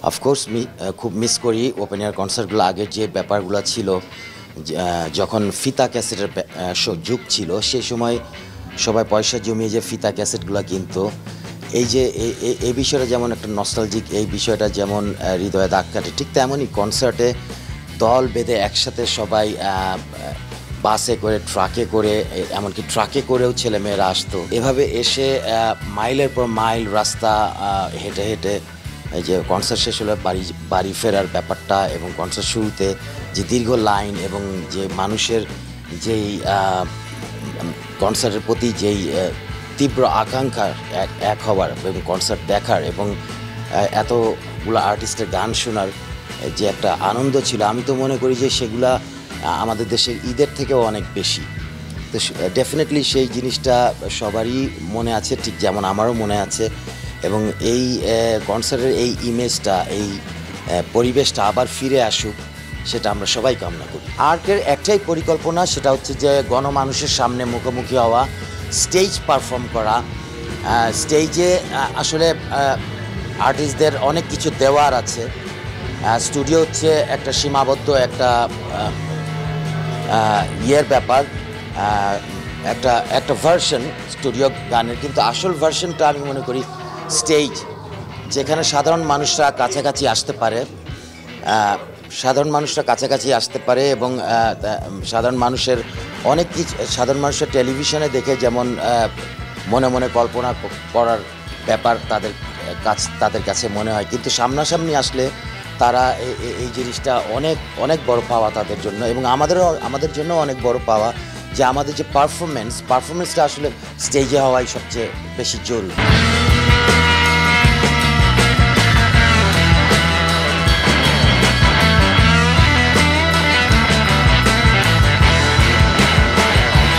Of course খুব miss করি open air কনসার্টগুলো। আগের যে ব্যাপারগুলো ছিল, যখন ফিতা ক্যাসেটের যুগ ছিল, সেই সময় সবাই পয়সা জমিয়ে যে ফিতা ক্যাসেটগুলো কিনতো, এই যে এই বিষয়টা যেমন একটা নস্টালজিক, এই বিষয়টা যেমন হৃদয়ে দাগ কাটে, ঠিক তেমনই কনসার্টে দল বেঁধে একসাথে সবাই বাসে করে, ট্রাকে করে, এমনকি ট্রাকে করেও ছেলেমেয়েরা আসতো। এভাবে এসে মাইলের পর মাইল রাস্তা হেঁটে হেঁটে এই যে কনসার্ট শেষ হলে বাড়ি ফেরার ব্যাপারটা, এবং কনসার্ট শুরুতে যে দীর্ঘ লাইন এবং যে মানুষের যেই কনসার্টের প্রতি যেই তীব্র আকাঙ্ক্ষা এক হওয়ার এবং কনসার্ট দেখার এবং এতগুলো আর্টিস্টের গান শোনার যে একটা আনন্দ ছিল, আমি তো মনে করি যে সেগুলা আমাদের দেশের ঈদের থেকেও অনেক বেশি। তো ডেফিনেটলি সেই জিনিসটা সবারই মনে আছে, ঠিক যেমন আমারও মনে আছে। এবং এই কনসার্টের এই ইমেজটা, এই পরিবেশটা আবার ফিরে আসুক, সেটা আমরা সবাই কামনা করি। আর্কের একটাই পরিকল্পনা, সেটা হচ্ছে যে গণমানুষের সামনে মুখোমুখি হওয়া, স্টেজ পারফর্ম করা। স্টেজে আসলে আর্টিস্টদের অনেক কিছু দেওয়ার আছে। স্টুডিও হচ্ছে একটা সীমাবদ্ধ একটা ইয়ের ব্যাপার, একটা ভার্সন স্টুডিও গানের, কিন্তু আসল ভার্সনটা আমি মনে করি স্টেজ, যেখানে সাধারণ মানুষরা কাছাকাছি আসতে পারে, এবং সাধারণ মানুষের অনেক কিছু, সাধারণ মানুষের টেলিভিশনে দেখে যেমন মনে মনে কল্পনা করার ব্যাপার তাদের কাছে মনে হয়, কিন্তু সামনাসামনি আসলে তারা এই জিনিসটা অনেক অনেক বড় পাওয়া তাদের জন্য, এবং আমাদের জন্য অনেক বড় পাওয়া যে আমাদের যে পারফরমেন্সটা আসলে স্টেজে হওয়াই সবচেয়ে বেশি জরুরি।